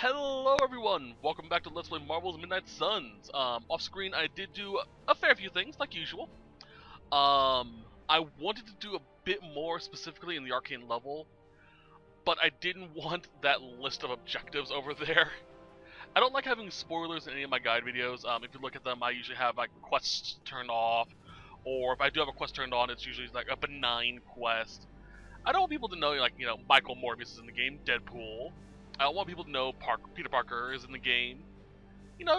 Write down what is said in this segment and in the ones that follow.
Hello everyone! Welcome back to Let's Play Marvel's Midnight Suns. Off screen I did do a fair few things, like usual. I wanted to do a bit more specifically in the arcane level, but I didn't want that list of objectives over there. I don't like having spoilers in any of my guide videos. If you look at them, I usually have like quests turned off, or if I do have a quest turned on, it's usually like a benign quest. I don't want people to know, like, Michael Morbius is in the game, Deadpool. I don't want people to know Peter Parker is in the game.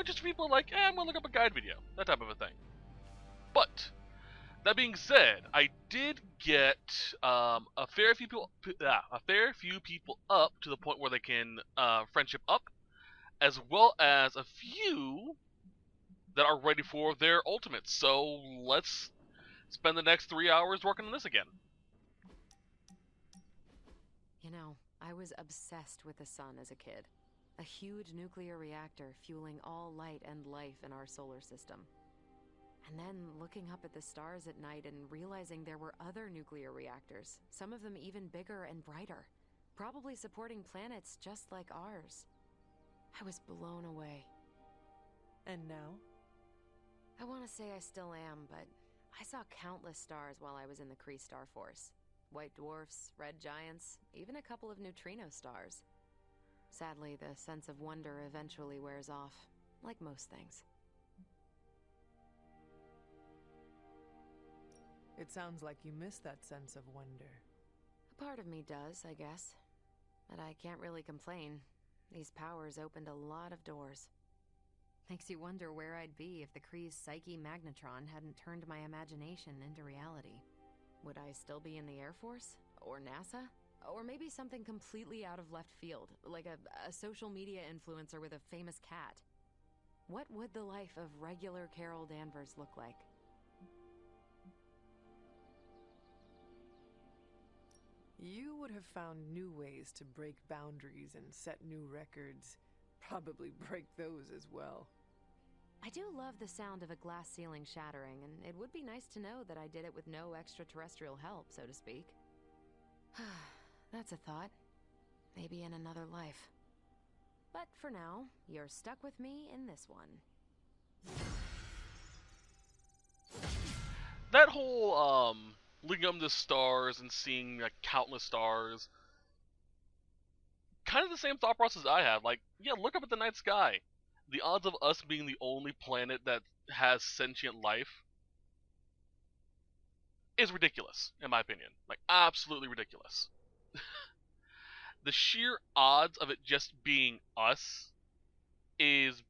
Just people like, I'm gonna look up a guide video, that type of a thing. But that being said, I did get a fair few people up to the point where they can friendship up, as well as a few that are ready for their ultimates. So let's spend the next 3 hours working on this again. I was obsessed with the sun as a kid. A huge nuclear reactor fueling all light and life in our solar system. And then looking up at the stars at night and realizing there were other nuclear reactors, some of them even bigger and brighter, probably supporting planets just like ours. I was blown away. And now? I want to say I still am, but I saw countless stars while I was in the Kree Star Force. White dwarfs, red giants, even a couple of neutrino stars. Sadly, the sense of wonder eventually wears off, like most things. It sounds like you miss that sense of wonder. A part of me does, I guess. But I can't really complain. These powers opened a lot of doors. Makes you wonder where I'd be if the Kree's psyche magnetron hadn't turned my imagination into reality. Would I still be in the Air Force? Or NASA? Or maybe something completely out of left field, like a social media influencer with a famous cat? What would the life of regular Carol Danvers look like? You would have found new ways to break boundaries and set new records. Probably break those as well. I do love the sound of a glass ceiling shattering, and it would be nice to know that I did it with no extraterrestrial help, so to speak. That's a thought. Maybe in another life. But for now, you're stuck with me in this one. That whole, looking up the stars and seeing, like, countless stars, kind of the same thought process I have. Like, yeah, look up at the night sky. The odds of us being the only planet that has sentient life is ridiculous, in my opinion. Like, absolutely ridiculous. The sheer odds of it just being us is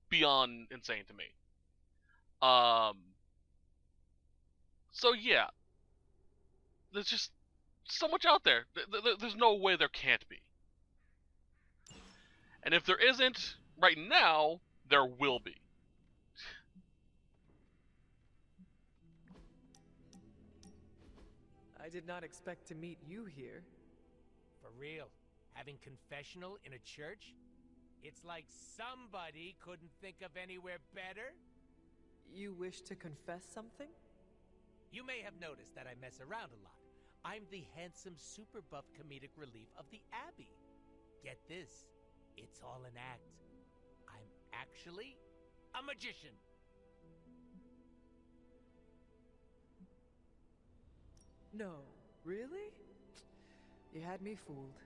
beyond insane to me. So yeah, there's just so much out there. There's no way there can't be. And if there isn't, right now, there will be. I did not expect to meet you here. For real, having confessional in a church? It's like somebody couldn't think of anywhere better. You wish to confess something? You may have noticed that I mess around a lot. I'm the handsome, super buff comedic relief of the Abbey. Get this, it's all an act. I'm actually a magician. No, really? You had me fooled.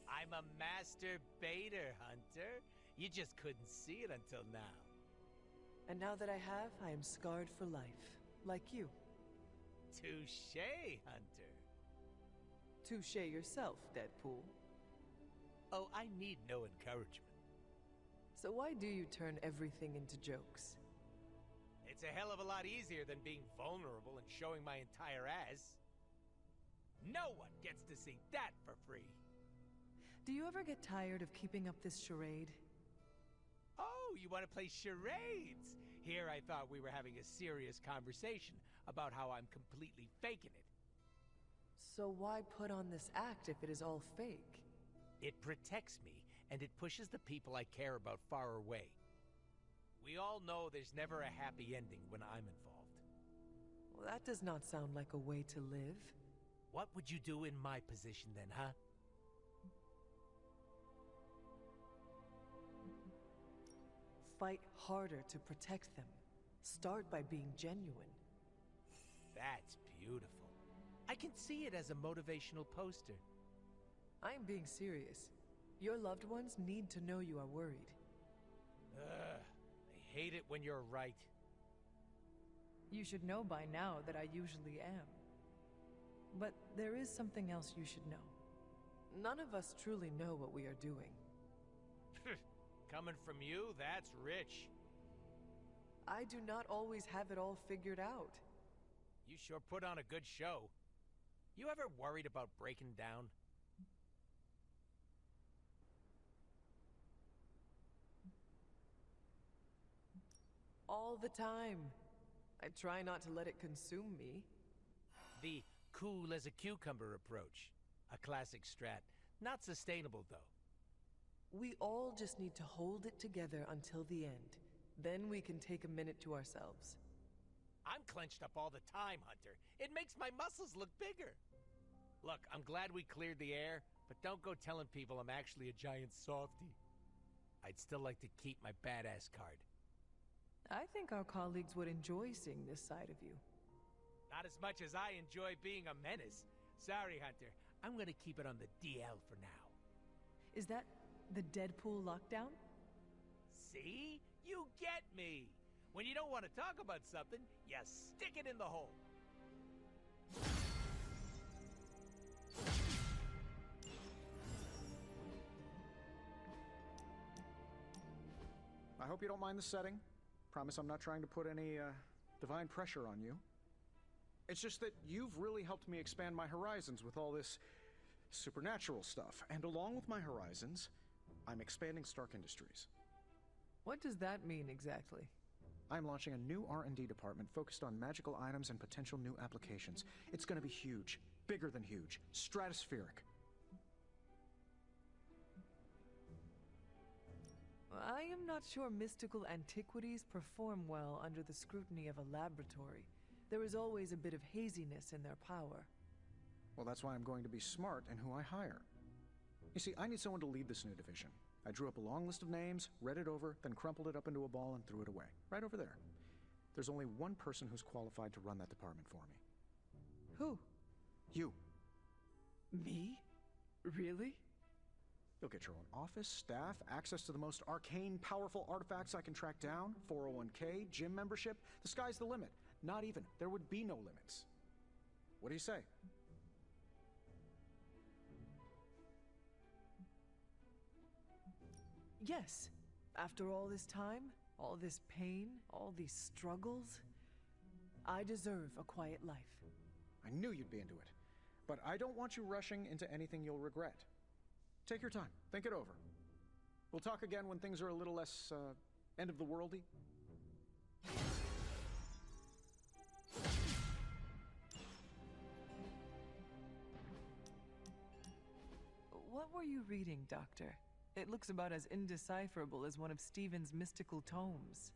I'm a master baiter, Hunter. You just couldn't see it until now. And now that I have, I am scarred for life, like you. Touché, Hunter. Touché yourself, Deadpool. Oh, I need no encouragement. So why do you turn everything into jokes? It's a hell of a lot easier than being vulnerable and showing my entire ass. No one gets to see that for free. Do you ever get tired of keeping up this charade? Oh, you want to play charades? Here I thought we were having a serious conversation about how I'm completely faking it. So why put on this act if it is all fake? It protects me, and it pushes the people I care about far away. We all know there's never a happy ending when I'm involved. Well, that does not sound like a way to live. What would you do in my position then, huh? fight harder to protect them. Start by being genuine. That's beautiful. I can see it as a motivational poster. I am being serious. Your loved ones need to know you are worried. Ugh, I hate it when you're right. You should know by now that I usually am. But there is something else you should know. None of us truly know what we are doing. Coming from you, that's rich. I do not always have it all figured out. You sure put on a good show. You ever worried about breaking down? All the time. I try not to let it consume me. The cool as a cucumber approach. A classic strat. Not sustainable, though. We all just need to hold it together until the end. Then we can take a minute to ourselves. I'm clenched up all the time, Hunter. It makes my muscles look bigger. Look, I'm glad we cleared the air, but don't go telling people I'm actually a giant softie. I'd still like to keep my badass card. I think our colleagues would enjoy seeing this side of you. Not as much as I enjoy being a menace. Sorry, Hunter. I'm gonna keep it on the DL for now. Is that the Deadpool lockdown? See? You get me! When you don't want to talk about something, you stick it in the hole. I hope you don't mind the setting. Promise I'm not trying to put any divine pressure on you. It's just that you've really helped me expand my horizons with all this supernatural stuff. And along with my horizons, I'm expanding Stark Industries. What does that mean exactly? I'm launching a new R&D department focused on magical items and potential new applications. It's going to be huge. Bigger than huge. Stratospheric. I am not sure mystical antiquities perform well under the scrutiny of a laboratory. There is always a bit of haziness in their power. Well, that's why I'm going to be smart in who I hire. You see, I need someone to lead this new division. I drew up a long list of names, read it over, then crumpled it up into a ball and threw it away. Right over there. There's only one person who's qualified to run that department for me. Who? You. Me? Really? You'll get your own office, staff, access to the most arcane, powerful artifacts I can track down, 401k, gym membership. The sky's the limit. Not even. There would be no limits. What do you say? Yes. After all this time, all this pain, all these struggles, I deserve a quiet life. I knew you'd be into it. But I don't want you rushing into anything you'll regret. Take your time. Think it over. We'll talk again when things are a little less, end-of-the-worldy. What were you reading, Doctor? It looks about as indecipherable as one of Stephen's mystical tomes.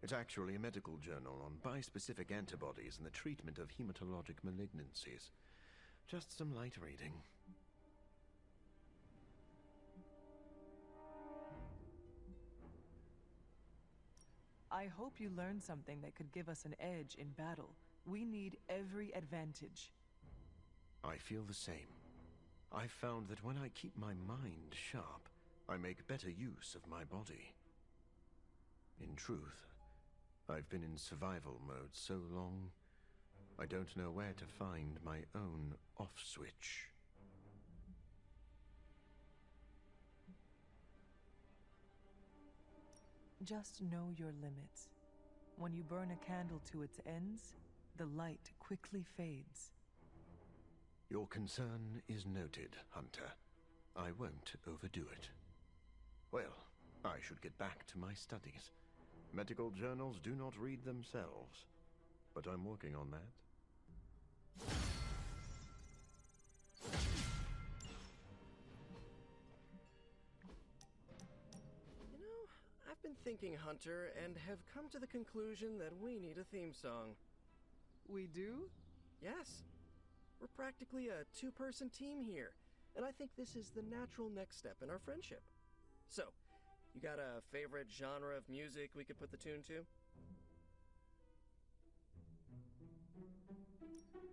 It's actually a medical journal on bispecific antibodies and the treatment of hematologic malignancies. Just some light reading. I hope you learned something that could give us an edge in battle. We need every advantage. I feel the same. I've found that when I keep my mind sharp, I make better use of my body. In truth, I've been in survival mode so long, I don't know where to find my own off switch. Just know your limits. When you burn a candle to its ends, the light quickly fades. Your concern is noted, Hunter. I won't overdo it. Well, I should get back to my studies. Medical journals do not read themselves, but I'm working on that. You know, I've been thinking, Hunter, and have come to the conclusion that we need a theme song. We do? Yes. We're practically a two-person team here, and I think this is the natural next step in our friendship. So, You got a favorite genre of music we could put the tune to?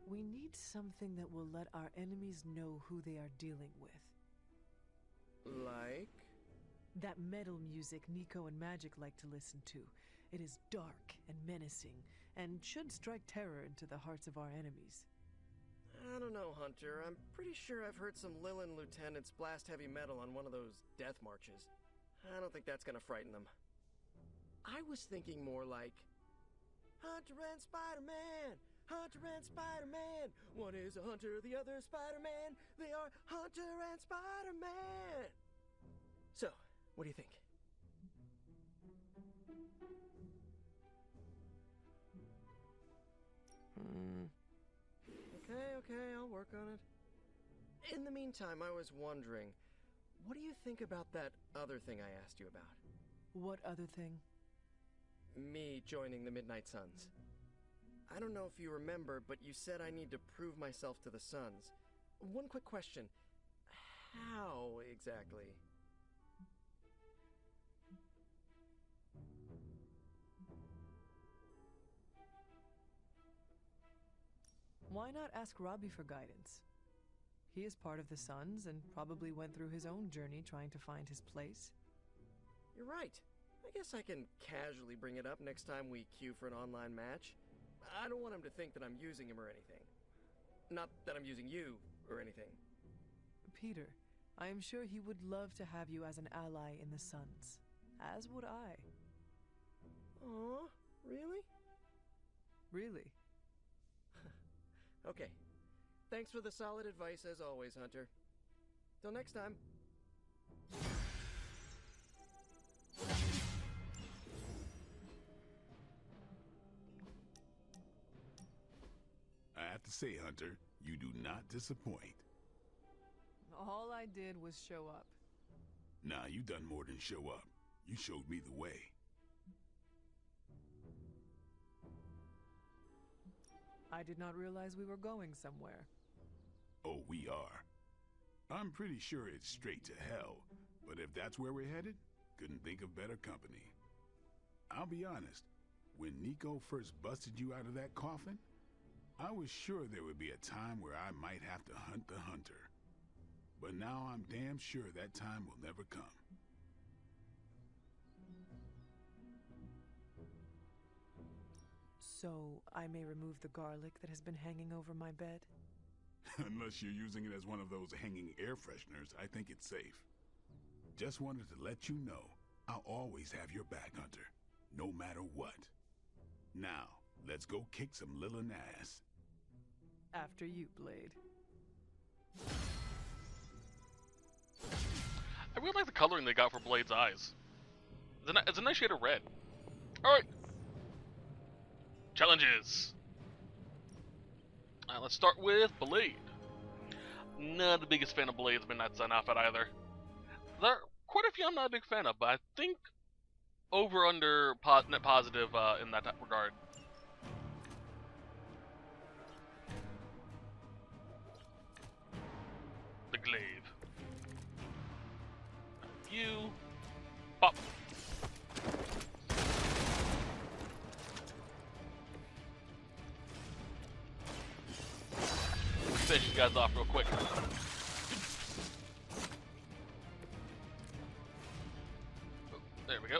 We need something that will let our enemies know who they are dealing with. Like? That metal music Nico and Magic like to listen to. It is dark and menacing, and should strike terror into the hearts of our enemies. I don't know, Hunter. I'm pretty sure I've heard some Lilith lieutenants blast heavy metal on one of those death marches. I don't think that's gonna frighten them. I was thinking more like, Hunter and Spider-Man! Hunter and Spider-Man! One is a hunter, the other is Spider-Man! They are Hunter and Spider-Man! So, what do you think? Okay, I'll work on it. In the meantime, I was wondering, what do you think about that other thing I asked you about? What other thing? Me joining the Midnight Suns. I don't know if you remember, but you said I need to prove myself to the Suns. One quick question. How exactly? Why not ask Robbie for guidance? He is part of the Suns and probably went through his own journey trying to find his place. You're right. I guess I can casually bring it up next time we queue for an online match. I don't want him to think that I'm using him or anything. Not that I'm using you or anything. Peter, I am sure he would love to have you as an ally in the Suns. As would I. Aw, really? Really? Okay. Thanks for the solid advice as always, Hunter. Till next time. I have to say, Hunter, you do not disappoint. All I did was show up. Nah, you done more than show up. You showed me the way. I did not realize we were going somewhere. Oh, we are. I'm pretty sure it's straight to hell, but if that's where we're headed, couldn't think of better company. I'll be honest, when Nico first busted you out of that coffin, I was sure there would be a time where I might have to hunt the hunter. But now I'm damn sure that time will never come. So, I may remove the garlic that has been hanging over my bed? Unless you're using it as one of those hanging air fresheners, I think it's safe. Just wanted to let you know, I'll always have your back, Hunter, no matter what. Now, let's go kick some Lilith ass. After you, Blade. I really like the coloring they got for Blade's eyes. It's a nice shade of red. Alright. Challenges. Alright, let's start with Blade. Not the biggest fan of Blade's Midnight Sun outfit either. There are quite a few I'm not a big fan of, but I think over-under net positive in that regard. The glaive. You. Pop. Finish you guys off real quick. Oh, there we go.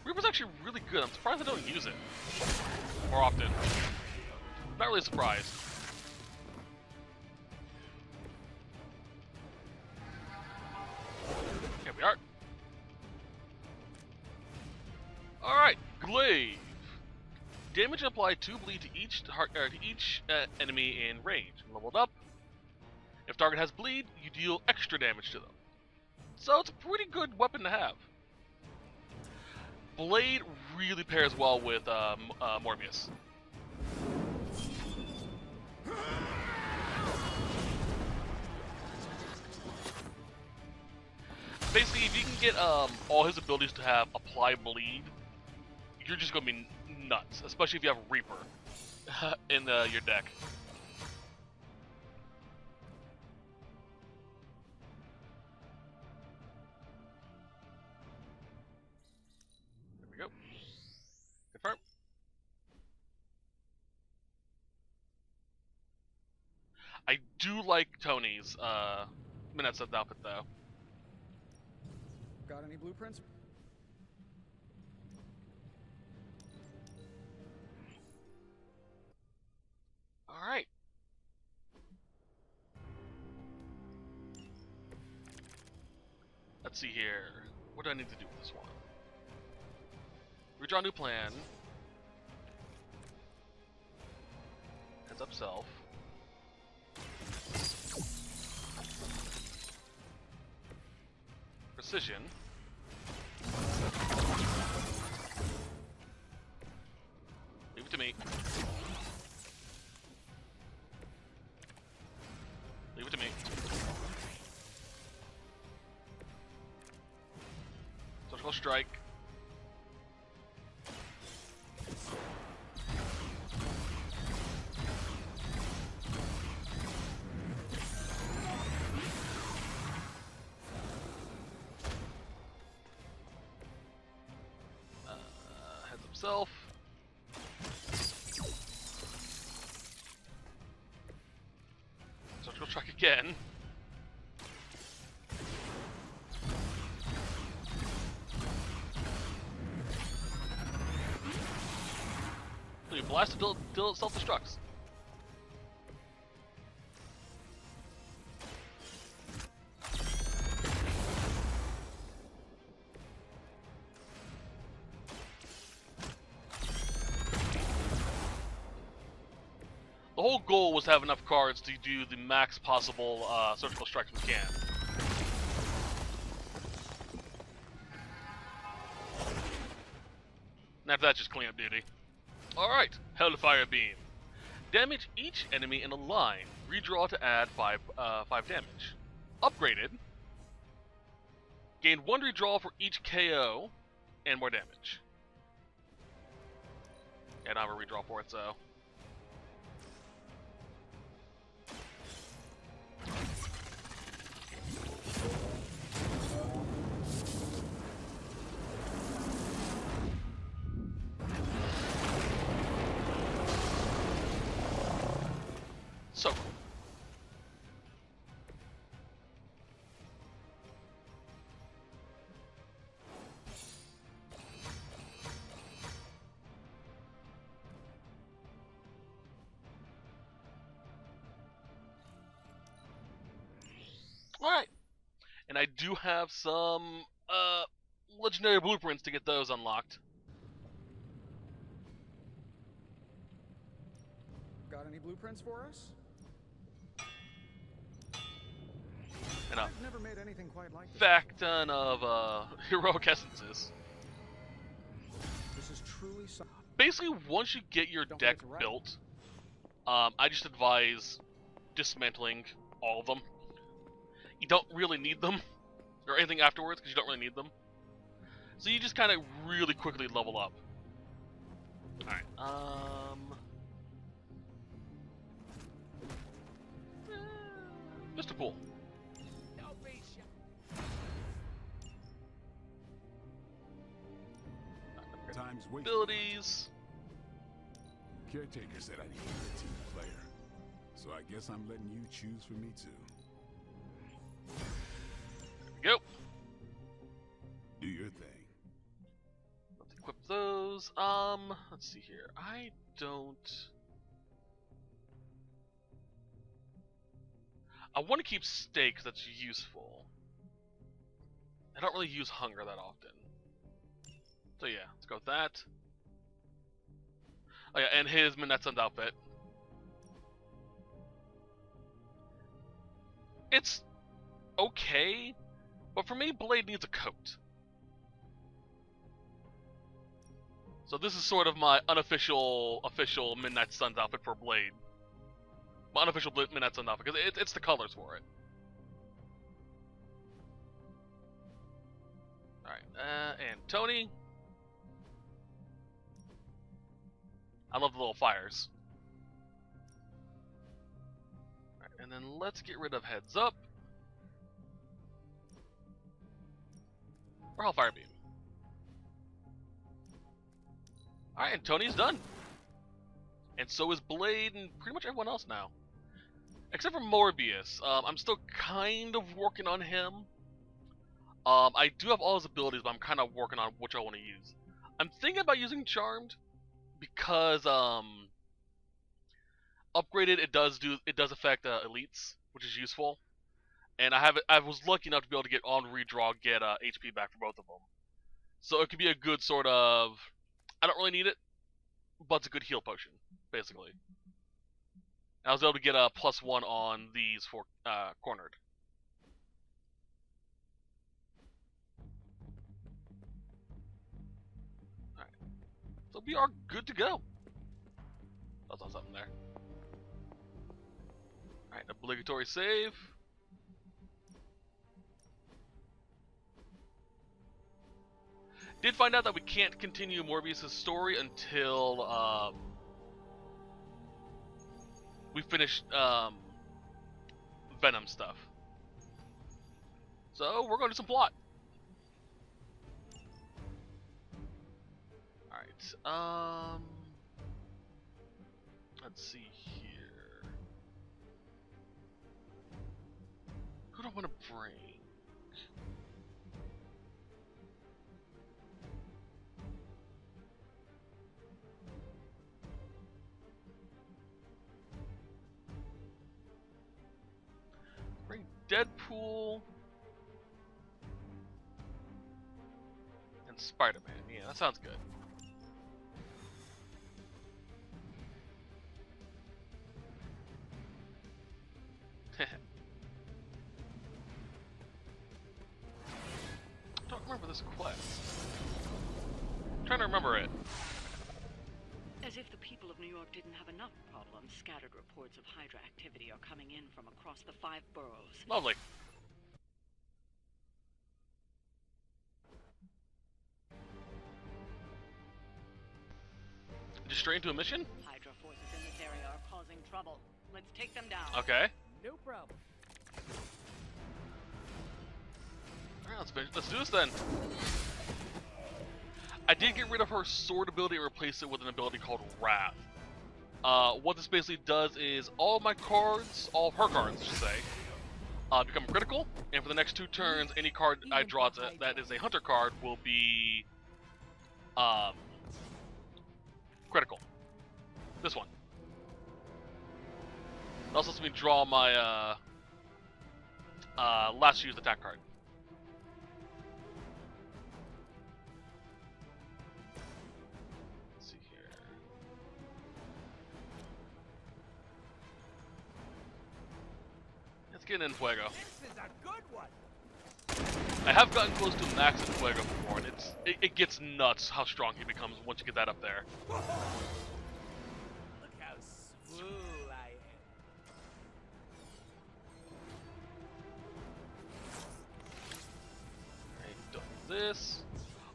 Reaper's actually really good. I'm surprised I don't use it more often. Not really surprised. Here we are. Alright, glaive. Damage applied 2 bleed to each enemy in range. Leveled up. If target has bleed, you deal extra damage to them. So it's a pretty good weapon to have. Blade really pairs well with Morbius. Basically, if you can get all his abilities to have apply bleed, you're just gonna be nuts. Especially if you have Reaper in your deck. There we go. Confirm. I do like Tony's Midnight Suns outfit though. Got any blueprints? Alright. Let's see here. What do I need to do with this one? Redraw new plan. Heads up self. Precision. Leave it to me. Leave it to me. Surgical strike. Heads himself. Surgical strike again. You blast it till it self-destructs. The whole goal was to have enough cards to do the max possible surgical strikes we can. And after that, just clean up duty. Alright, Hellfire Beam. Damage each enemy in a line. Redraw to add 5 damage. Upgraded. Gain 1 redraw for each KO and more damage. Yeah, I don't have a redraw for it, so. So cool. Alright. And I do have some legendary blueprints to get those unlocked. Got any blueprints for us? And I've never made anything quite like this. fact ton of heroic essences. This is truly Basically, once you get your deck built, I just advise dismantling all of them. You don't really need them, or anything afterwards, because you don't really need them. So you just kind of really quickly level up. Alright, Mr. Pool. Time's wasted. Abilities. Caretaker said I needed a team player, so I guess I'm letting you choose for me too. There we go. Do your thing. Let's equip those. Let's see here. I want to keep stay because that's useful. I don't really use hunger that often. So yeah, let's go with that. Oh yeah, and his Midnight Suns outfit. it's okay, but for me, Blade needs a coat. So this is sort of my official Midnight Suns outfit for Blade. My unofficial Midnight Suns outfit, because it's the colors for it. Alright, and Tony. I love the little fires. Alright, and then let's get rid of Heads Up. Or Hellfire Beam. Alright, and Tony's done. And so is Blade and pretty much everyone else now. Except for Morbius. I'm still kind of working on him. I do have all his abilities, but I'm kind of working on which I want to use. I'm thinking about using Charmed because upgraded it does affect elites, which is useful. And I was lucky enough to be able to get on redraw, get HP back for both of them. So it could be a good sort of, I don't really need it, but it's a good heal potion, basically. I was able to get a +1 on these for cornered. Alright. So we are good to go. I saw something there. Alright, obligatory save. Did find out that we can't continue Morbius' story until we finish Venom stuff. So we're going to do some plot. Alright, let's see here. Who do I want to bring? Bring Deadpool and Spider-Man. Yeah, that sounds good. I don't remember this quest. I'm trying to remember it. As if the people of New York didn't have enough problems, scattered reports of Hydra activity are coming in from across the 5 boroughs. Lovely. Just straight into a mission? Hydra forces in this area are causing trouble. Let's take them down. Okay. No problem. Alright, let's do this then. I did get rid of her sword ability and replace it with an ability called Wrath. What this basically does is all of my cards, all of her cards, I should say, become critical, and for the next 2 turns, any card I draw that is a hunter card will be critical. This one. It also lets me draw my last used attack card. Let's see here. Let's get in Fuego. This is a good one. I have gotten close to max in Fuego before, and it gets nuts how strong he becomes once you get that up there. Look how swole I am. Alright, done this.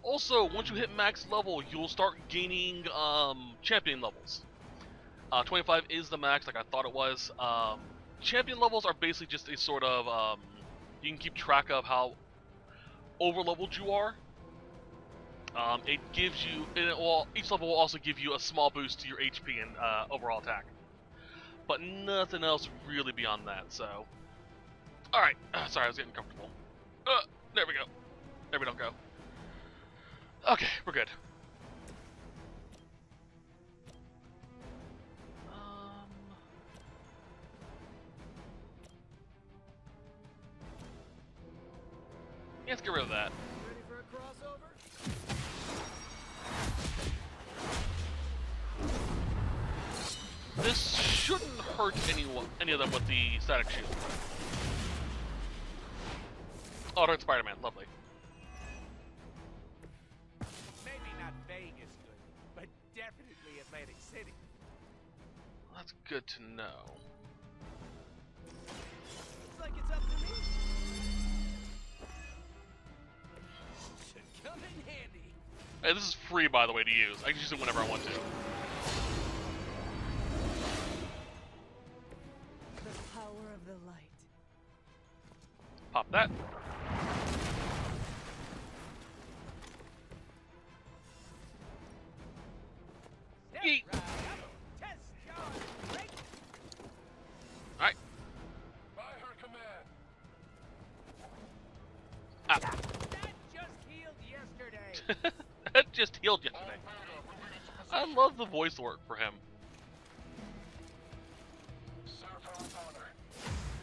Also, once you hit max level, you'll start gaining champion levels. 25 is the max, like I thought it was. Champion levels are basically just a sort of you can keep track of how over-leveled you are. It gives you, each level will also give you a small boost to your HP and overall attack. But nothing else really beyond that, so. Alright, sorry, I was getting comfortable. There we go. There we don't go. Okay, we're good. Let's get rid of that. Ready for a crossover? This shouldn't hurt any of them with the static shield. Oh, no, it's Spider-Man. Lovely. Maybe not Vegas good, but definitely Atlantic City. That's good to know. Looks like it's up to me. Should come in handy. Hey, this is free, by the way, to use. I can use it whenever I want to. The power of the light. Pop that. Yeet. Right up. Test charge. Break. Alright. By her command. Ah. That just healed yesterday. That just healed yesterday. I love the voice work for him.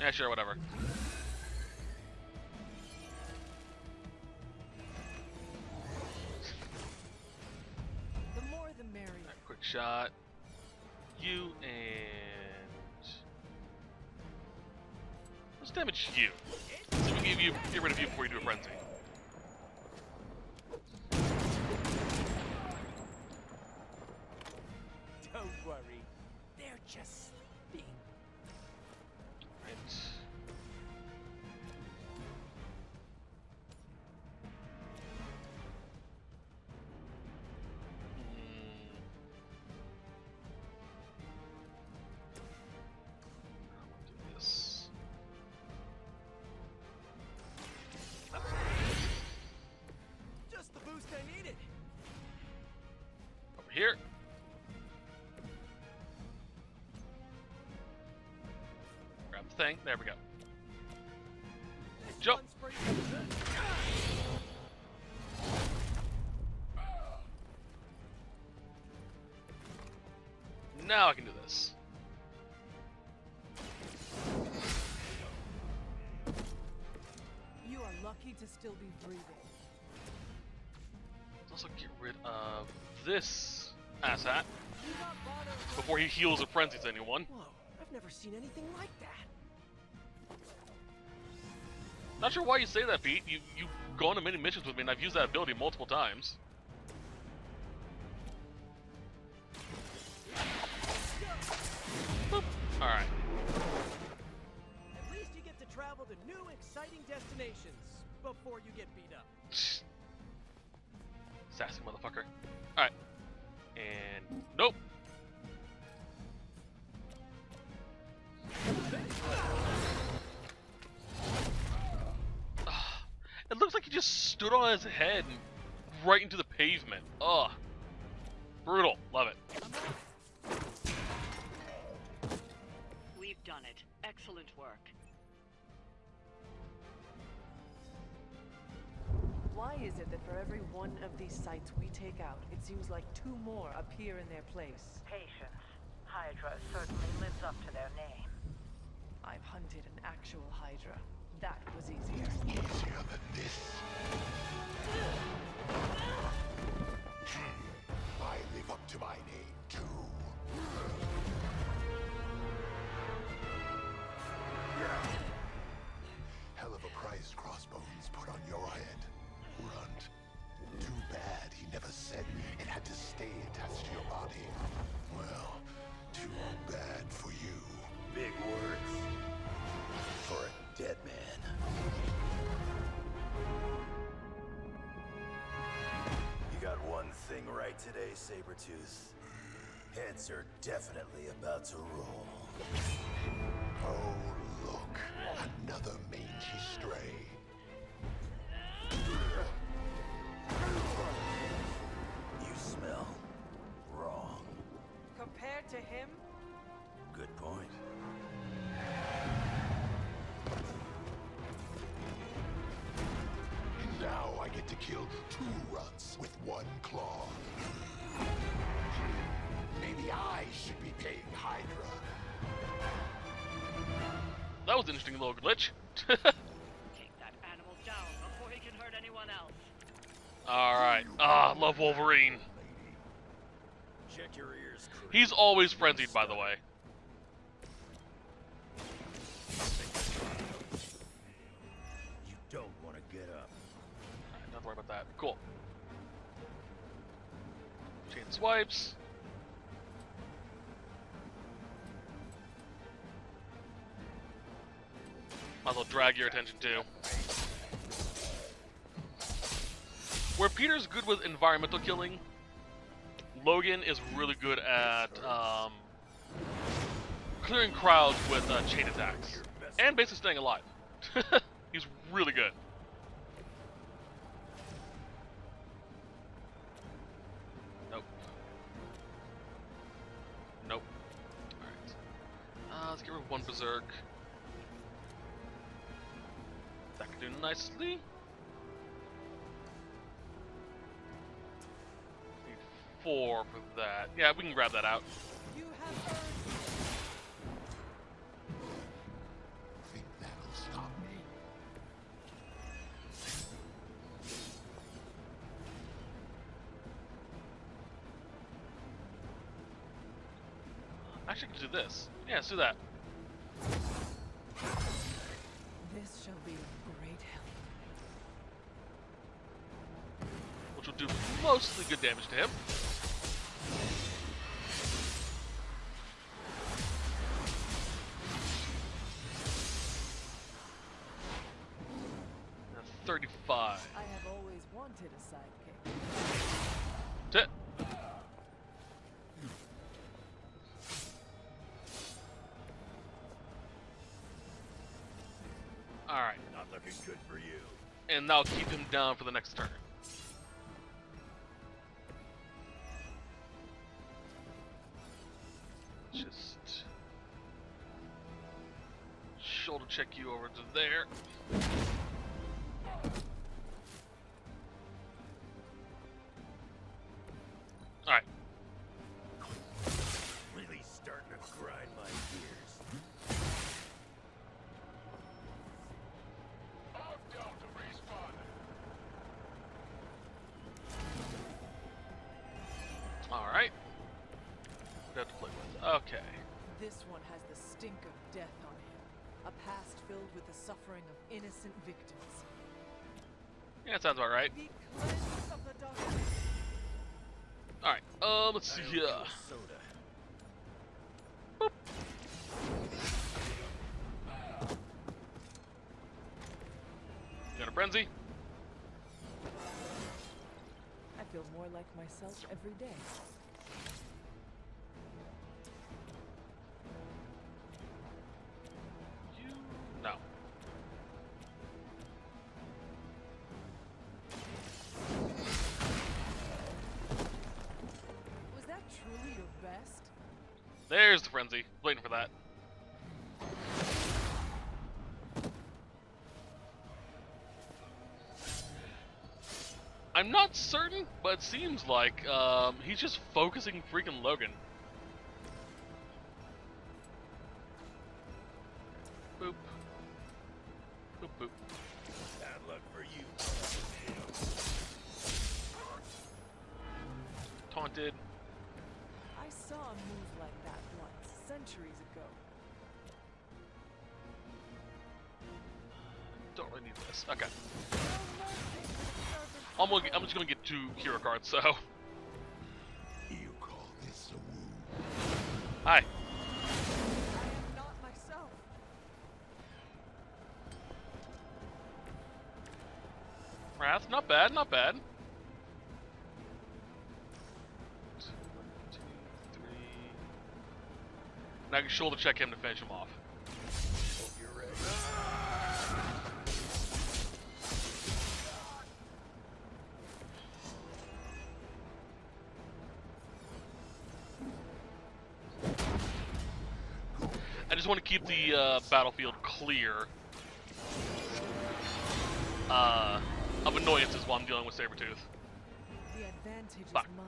Yeah, sure, whatever. The more the merrier. Quick shot. You and... Let's damage you. So we can get rid of you before you do a frenzy. Don't worry. They're just sleeping. Right. I'll do this. Just the boost I needed. Over here. Grab the thing. There we go. Jump. One's for you. Now I can do this. You are lucky to still be breathing. Let's also get rid of this asshat Do not bother. before he heals or frenzies anyone. Whoa, I've never seen anything like that. Not sure why you say that, Pete. You've gone on many missions with me, and I've used that ability multiple times. Boop. All right. At least you get to travel to new, exciting destinations before you get beat up. Sassy motherfucker. All right. And nope. It looks like he just stood on his head and right into the pavement. Ugh. Brutal. Love it. We've done it. Excellent work. Why is it that for every one of these sites we take out, it seems like two more appear in their place? Patience. Hydra certainly lives up to their name. I've hunted an actual Hydra. That was easier. Easier than this. I live up to my name, too. Hell of a price Crossbones put on your head, Runt. Too bad he never said it had to stay attached to your body. Well, too bad for you. Big words. For a dead man. You got one thing right today, Sabretooth. Heads are definitely about to roll. Oh, look. Another mangy stray. You smell wrong. Compared to him, Good point. Now I get to kill two runts with one claw. Maybe I should be paying Hydra. That was an interesting little glitch. Take that animal down before he can hurt anyone else. Alright. Ah, love Wolverine. Check your ears, creep. He's always frenzied, by the way. You don't want to that. Cool. Chain swipes. Might as well drag your attention too. Where Peter's good with environmental killing, Logan is really good at clearing crowds with chain attacks. And basically staying alive. He's really good. Nope. Nope. Alright. Let's get rid of one Berserk. That could do nicely. Need 4 for that. Yeah, we can grab that out. You have earned. Think that'll stop me? Actually, I can do this. Yeah, let's do that. This shall be a great help. Which will do mostly good damage to him. And 35. I have always wanted a sidekick. That's it. Alright. Not looking good for you. And that'll keep him down for the next turn. Just shoulder check you over to there. Alright. Really starting to grind my gears. I've got to respawn. Alright. What do I have to play with? Okay. This one has the stink of death on him. A past filled with the suffering of innocent victims. Yeah, that sounds about right. Be cleansed of the darkness. Alright, let's see here. Soda. Boop. You got a frenzy? I feel more like myself every day. You... No. Was that truly your best? There's the frenzy. Waiting for that. I'm not certain, but it seems like he's just focusing freaking Logan. Boop. Boop boop. Bad luck for you. Taunted. I saw a move like that once, centuries ago. Don't really need this. Okay. I'm just gonna get 2 hero cards, so. You call this a woo? Hi. I am not myself. Wrath, not bad, not bad. 1, 2, 3. Now I can shoulder check him to finish him off. Hope you're ready. I just want to keep the battlefield clear of annoyances while I'm dealing with Sabretooth. The advantage Fuck. is mine.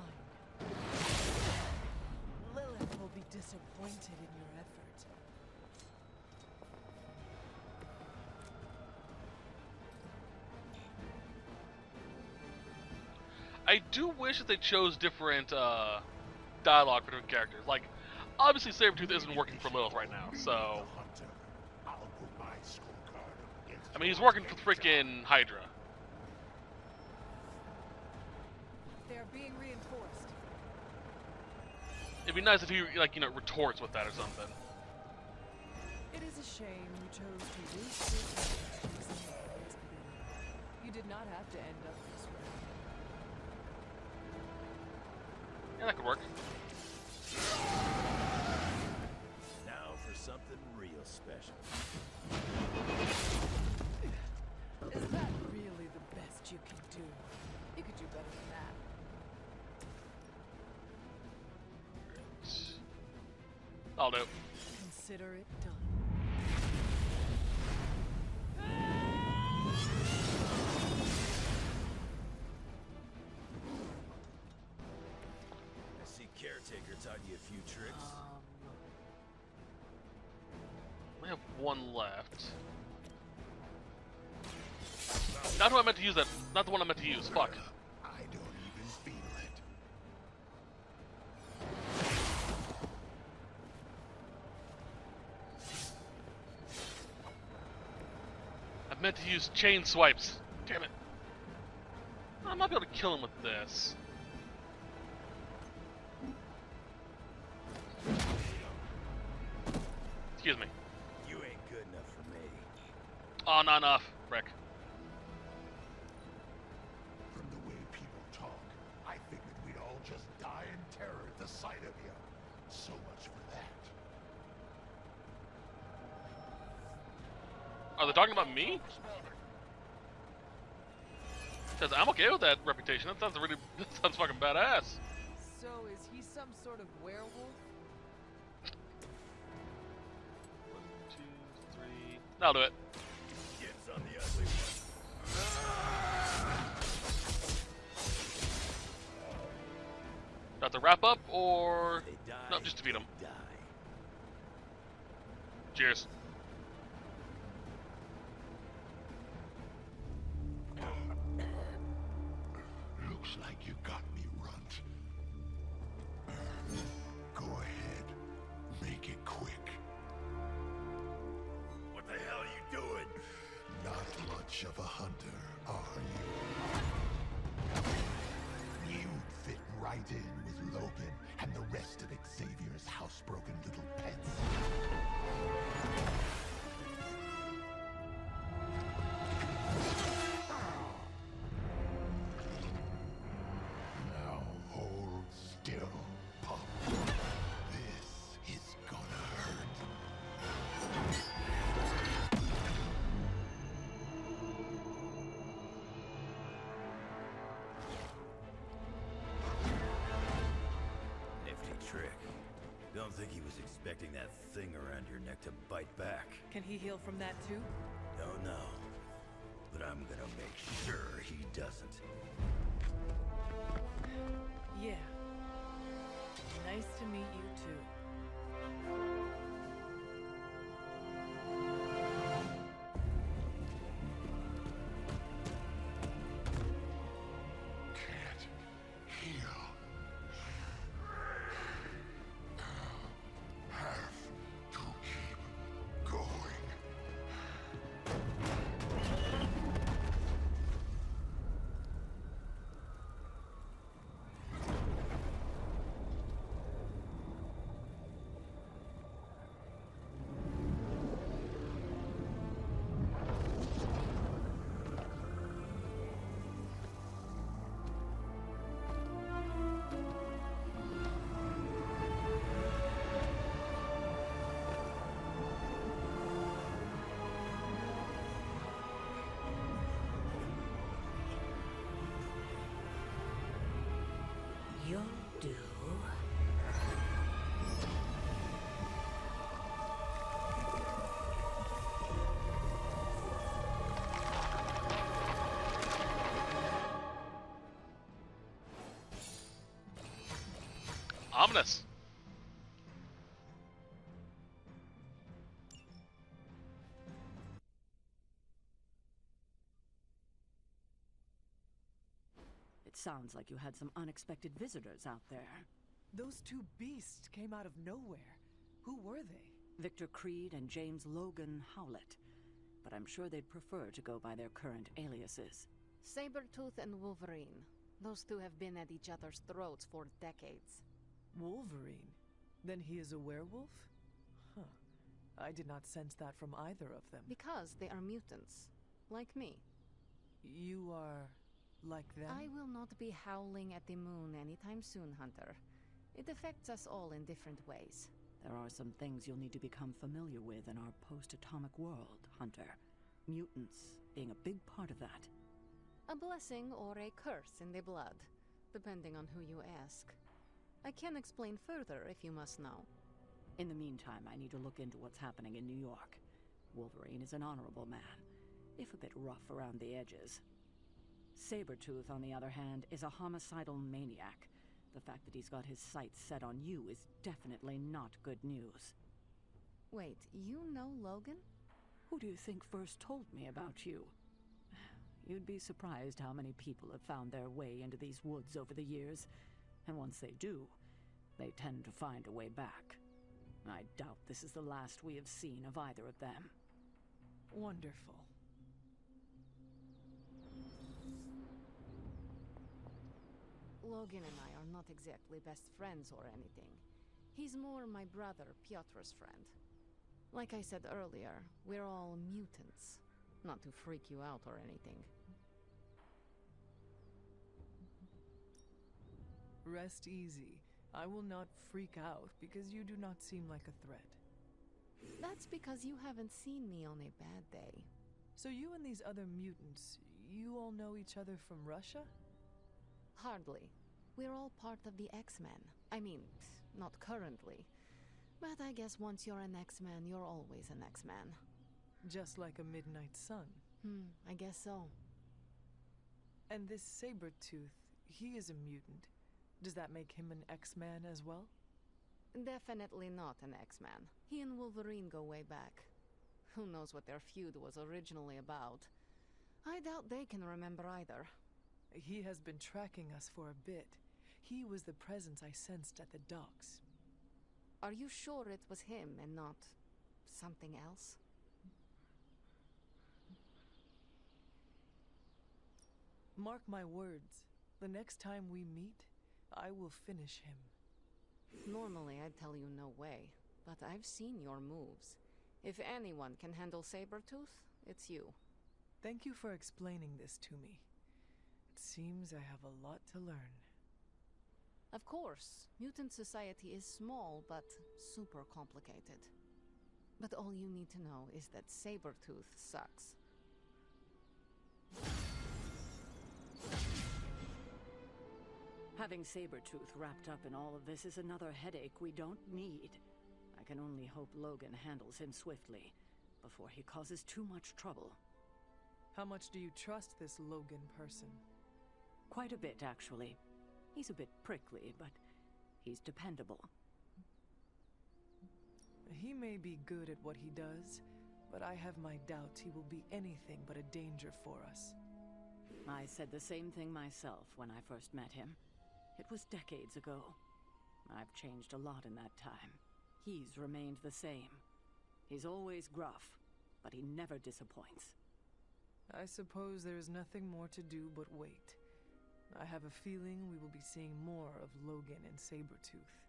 Lilith will be disappointed in your effort. I do wish that they chose different dialogue for different characters. Like, obviously Sabretooth isn't working for Lilith right now, so... I mean, he's working for freaking Hydra. It'd be nice if he, like, you know, retorts with that or something. It is a shame you chose to waste your time chasing the highest bidder. You did not have to end up this way. Yeah, that could work. Now for something real special. Is that really the best you can do? You could do better than that. I'll do. Consider it done. I see Caretaker taught you a few tricks. I have one left. Not who I meant to use that. Not the one I meant to use. Fuck. I don't even feel it. I meant to use chain swipes. Damn it. I might be able to kill him with this. Excuse me. You ain't good enough for me. Oh, not enough. Frick. From the way people talk, I figured we'd all just die in terror at the sight of you. So much for that. Are they talking about me? Because I'm okay with that reputation. That sounds really, that sounds fucking badass. So is he some sort of werewolf? 1, 2, 3. I'll do it. Kids on the ugly one. Got to wrap up or They die, no? Just defeat them. they die. Cheers. Looks like you got me, Runt. Go ahead. Make it quick. What the hell are you doing? Not much of a hunter, are you? You'd fit right in with Logan and the rest of Xavier's housebroken little pets. Now hold still, pup. This is gonna hurt. Nifty trick. Don't think he was expecting that thing around your neck to bite back. Can he heal from that too? Don't know. But I'm gonna make sure he doesn't. Yeah. Nice to meet you too. Can't heal. Have to keep going. You'll do. Ominous. It sounds like you had some unexpected visitors out there. Those two beasts came out of nowhere. Who were they? Victor Creed and James Logan Howlett. But I'm sure they'd prefer to go by their current aliases. Sabretooth and Wolverine. Those two have been at each other's throats for decades. Wolverine? Then he is a werewolf? Huh. I did not sense that from either of them. Because they are mutants. Like me. You are like them? I will not be howling at the moon anytime soon, Hunter. It affects us all in different ways. There are some things you'll need to become familiar with in our post-atomic world, Hunter. Mutants being a big part of that. A blessing or a curse in the blood, depending on who you ask. I can explain further if you must know. In the meantime, I need to look into what's happening in New York. Wolverine is an honorable man, if a bit rough around the edges. Sabretooth, on the other hand, is a homicidal maniac. The fact that he's got his sights set on you is definitely not good news. Wait, you know Logan? Who do you think first told me about you? You'd be surprised how many people have found their way into these woods over the years, and once they do, they tend to find a way back. I doubt this is the last we have seen of either of them. Wonderful. Logan and I are not exactly best friends or anything. He's more my brother, Piotr's friend. Like I said earlier, we're all mutants. Not to freak you out or anything. Rest easy. I will not freak out because you do not seem like a threat. That's because you haven't seen me on a bad day. So you and these other mutants, you all know each other from Russia? Hardly. We're all part of the X-Men. I mean, not currently. But I guess once you're an X-Man, you're always an X-Man. Just like a Midnight Sun. I guess so. And this Sabretooth, he is a mutant. Does that make him an X-Man as well? Definitely not an X-Man. He and Wolverine go way back. Who knows what their feud was originally about? I doubt they can remember either. He has been tracking us for a bit. He was the presence I sensed at the docks. Are you sure it was him and not something else? Mark my words. The next time we meet, I will finish him. Normally I'd tell you no way, but I've seen your moves. If anyone can handle Sabretooth, it's you. Thank you for explaining this to me. It seems I have a lot to learn. Of course, mutant society is small, but super complicated. But all you need to know is that Sabretooth sucks. Having Sabretooth wrapped up in all of this is another headache we don't need. I can only hope Logan handles him swiftly, before he causes too much trouble. How much do you trust this Logan person? Quite a bit, actually. He's a bit prickly, but he's dependable. He may be good at what he does, but I have my doubts he will be anything but a danger for us. I said the same thing myself when I first met him. It was decades ago. I've changed a lot in that time. He's remained the same. He's always gruff, but he never disappoints. I suppose there is nothing more to do but wait. I have a feeling we will be seeing more of Logan and Sabretooth.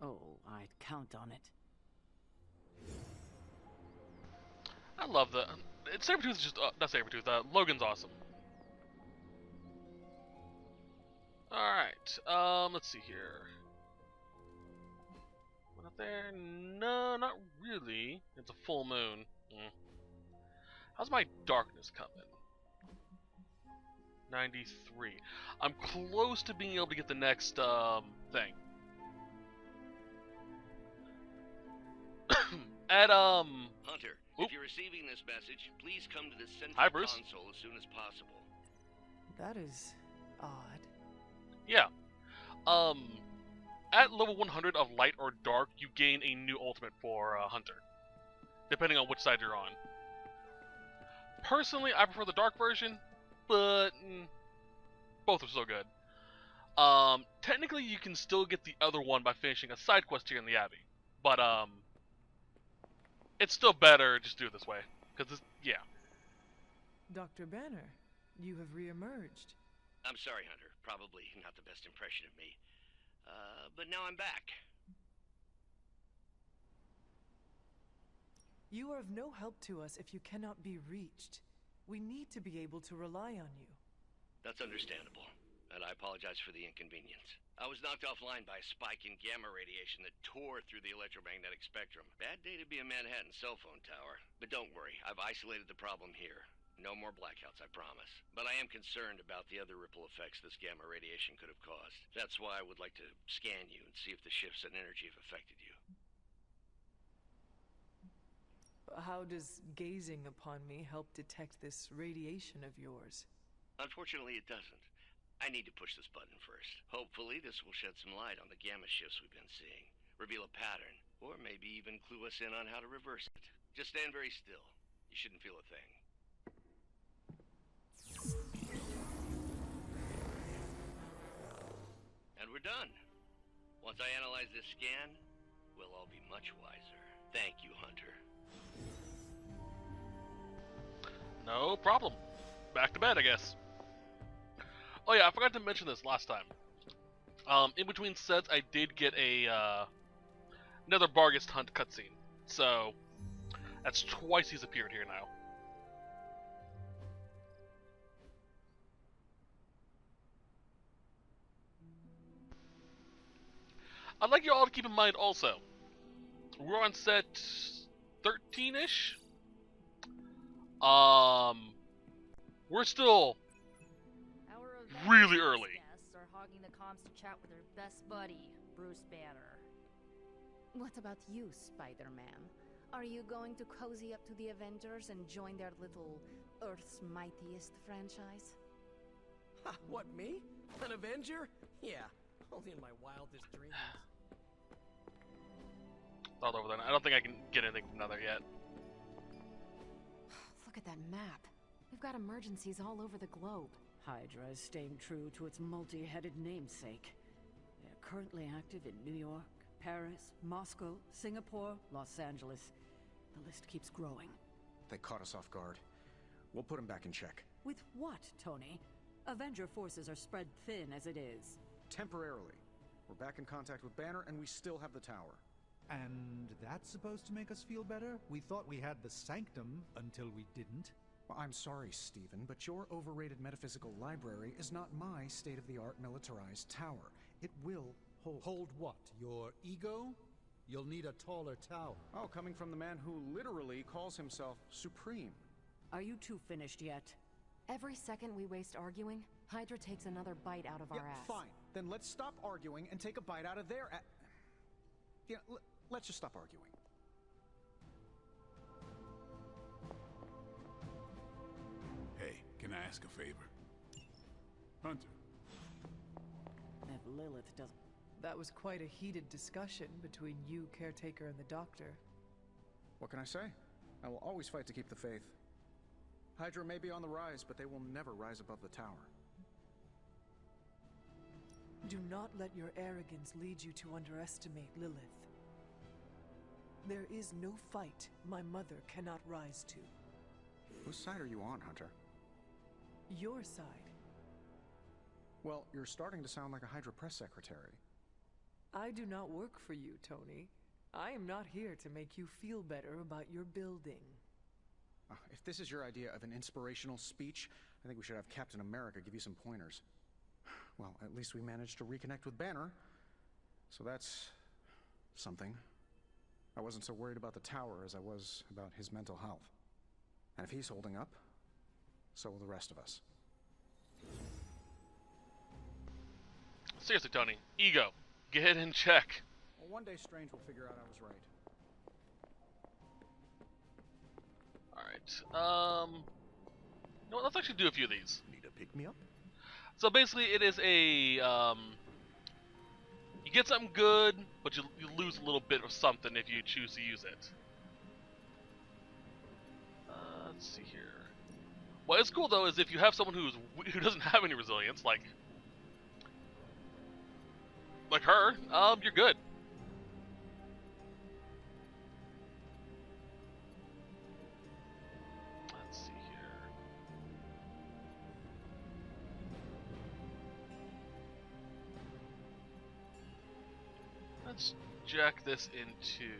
Oh, I'd count on it. I love that. Sabretooth is just... not Sabretooth, Logan's awesome. Alright, let's see here. One up there? No, not really. It's a full moon. How's my darkness coming? 93. I'm close to being able to get the next, thing. At, Hunter, if you're receiving this message, please come to the central console as soon as possible. That is odd. Yeah. At level 100 of light or dark, you gain a new ultimate for Hunter, depending on which side you're on. Personally, I prefer the dark version, but both are so good. Technically, you can still get the other one by finishing a side quest here in the Abbey, but it's still better just do it this way, because yeah. Dr. Banner, you have reemerged. I'm sorry, Hunter. Probably not the best impression of me. But now I'm back. You are of no help to us if you cannot be reached. We need to be able to rely on you. That's understandable, and I apologize for the inconvenience. I was knocked offline by a spike in gamma radiation that tore through the electromagnetic spectrum. Bad day to be a Manhattan cell phone tower. But don't worry, I've isolated the problem here. No more blackouts, I promise. But I am concerned about the other ripple effects this gamma radiation could have caused. That's why I would like to scan you and see if the shifts in energy have affected you. How does gazing upon me help detect this radiation of yours? Unfortunately, it doesn't. I need to push this button first. Hopefully, this will shed some light on the gamma shifts we've been seeing, reveal a pattern, or maybe even clue us in on how to reverse it. Just stand very still. You shouldn't feel a thing. And we're done. Once I analyze this scan, we'll all be much wiser. Thank you, Hunter. No problem. Back to bed, I guess. Oh yeah, I forgot to mention this last time. In between sets, I did get a another Barghest Hunt cutscene. So that's twice he's appeared here now. I'd like you all to keep in mind also, we're on set 13-ish. We're still really early. Guests are hogging the comms to chat with their best buddy, Bruce Banner. What about you, Spider-Man? Are you going to cozy up to the Avengers and join their little Earth's Mightiest franchise? Ha, what, me? An Avenger? Yeah, only in my wildest dreams. All over there. I don't think I can get anything from another yet. Look at that map. We've got emergencies all over the globe. Hydra is staying true to its multi-headed namesake. They're currently active in New York, Paris, Moscow, Singapore, Los Angeles. The list keeps growing. They caught us off guard. We'll put them back in check. With what, Tony? Avenger forces are spread thin as it is. Temporarily. We're back in contact with Banner, and we still have the tower. And that's supposed to make us feel better? We thought we had the sanctum until we didn't. Well, I'm sorry, Stephen, but your overrated metaphysical library is not my state-of-the-art militarized tower. It will hold... Hold what? Your ego? You'll need a taller tower. Oh, coming from the man who literally calls himself Supreme. Are you two finished yet? Every second we waste arguing, Hydra takes another bite out of our ass. Fine. Then let's stop arguing and take a bite out of their ass. Yeah, let's just stop arguing. Hey, can I ask a favor? Hunter. If Lilith doesn't... That was quite a heated discussion between you, Caretaker, and the Doctor. What can I say? I will always fight to keep the faith. Hydra may be on the rise, but they will never rise above the tower. Do not let your arrogance lead you to underestimate Lilith. There is no fight my mother cannot rise to. Whose side are you on, Hunter? Your side. Well, you're starting to sound like a Hydra press secretary. I do not work for you, Tony. I am not here to make you feel better about your building. If this is your idea of an inspirational speech, I think we should have Captain America give you some pointers. Well, at least we managed to reconnect with Banner. So that's... something. I wasn't so worried about the tower as I was about his mental health. And if he's holding up, so will the rest of us. Seriously, Tony. Ego. Get in check. Well, one day Strange will figure out I was right. Alright. You know what, let's actually do a few of these. Need a pick-me-up? So basically it is a, you get something good, but you lose a little bit of something if you choose to use it. Let's see here. What is cool though is if you have someone who doesn't have any resilience, like her, you're good. Let's see here. let's jack this into...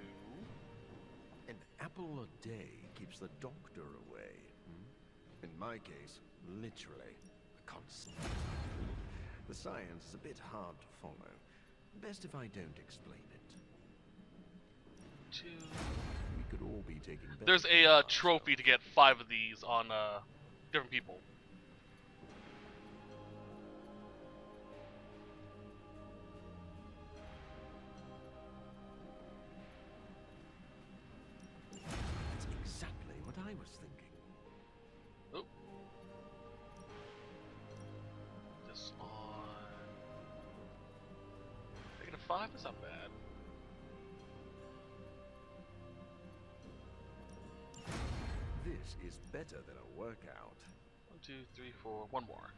An apple a day keeps the doctor away. In my case, literally, a constant. The science is a bit hard to follow. Best if I don't explain it. We could all be taking better There's care of a trophy to get 5 of these on different people. That's exactly what I was thinking. Oh. This on... -5? That's not bad. This is better than a workout. 1, 2, 3, 4. One more.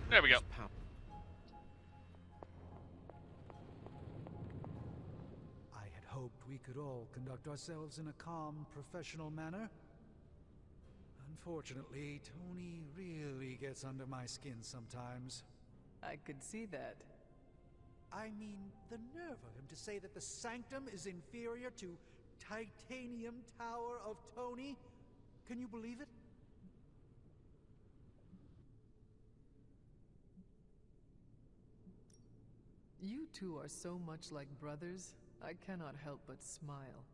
There we go. I had hoped we could all conduct ourselves in a calm, professional manner. Unfortunately, Tony really gets under my skin sometimes. I could see that. I mean, the nerve of him to say that the Sanctum is inferior to Titanium Tower of Tony? Can you believe it? You two are so much like brothers, I cannot help but smile.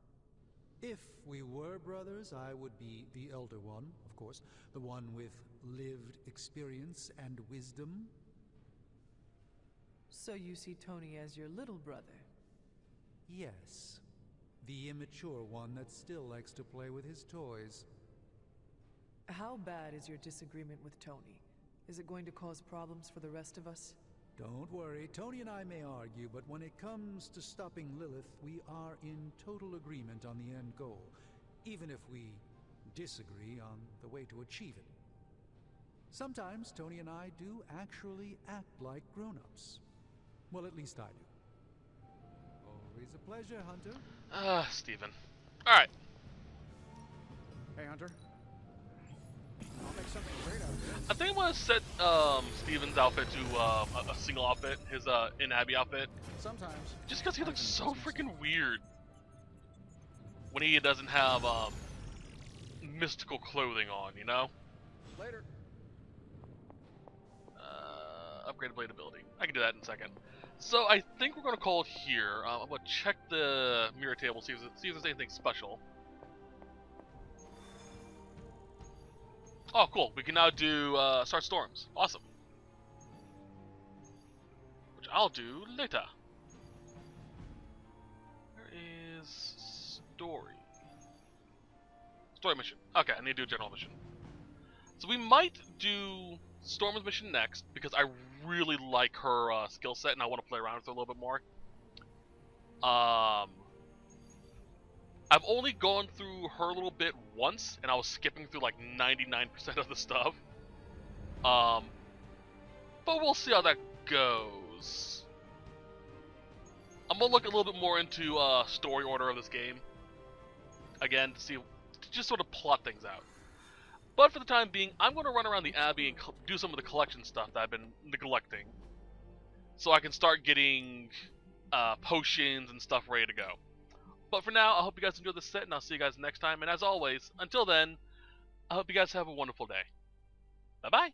If we were brothers, I would be the elder one, of course. The one with lived experience and wisdom. So you see Tony as your little brother? Yes. The immature one that still likes to play with his toys. How bad is your disagreement with Tony? Is it going to cause problems for the rest of us? Don't worry, Tony and I may argue, but when it comes to stopping Lilith, we are in total agreement on the end goal, even if we disagree on the way to achieve it. Sometimes Tony and I do actually act like grown-ups. Well, at least I do. Always a pleasure, Hunter. Steven. Alright. Hey, Hunter. I'll make something great out of this. I think I'm gonna set Steven's outfit to a single outfit, his in Abby outfit. Sometimes. Just because he looks so freaking weird when he doesn't have mystical clothing on, you know? Later. Upgrade blade ability. I can do that in a second. So I think we're gonna call it here. I'm gonna check the mirror table, see if there's anything special. Oh, cool. We can now do start storms. Awesome. Which I'll do later. Where is story? Story mission. Okay, I need to do a general mission. So we might do Storm's mission next, because I really like her skill set and I want to play around with her a little bit more. I've only gone through her little bit once, and I was skipping through like 99% of the stuff. But we'll see how that goes. I'm gonna look a little bit more into story order of this game again to just sort of plot things out. But for the time being, I'm going to run around the Abbey and do some of the collection stuff that I've been neglecting, so I can start getting potions and stuff ready to go. But for now, I hope you guys enjoyed this set, and I'll see you guys next time. And as always, until then, I hope you guys have a wonderful day. Bye-bye!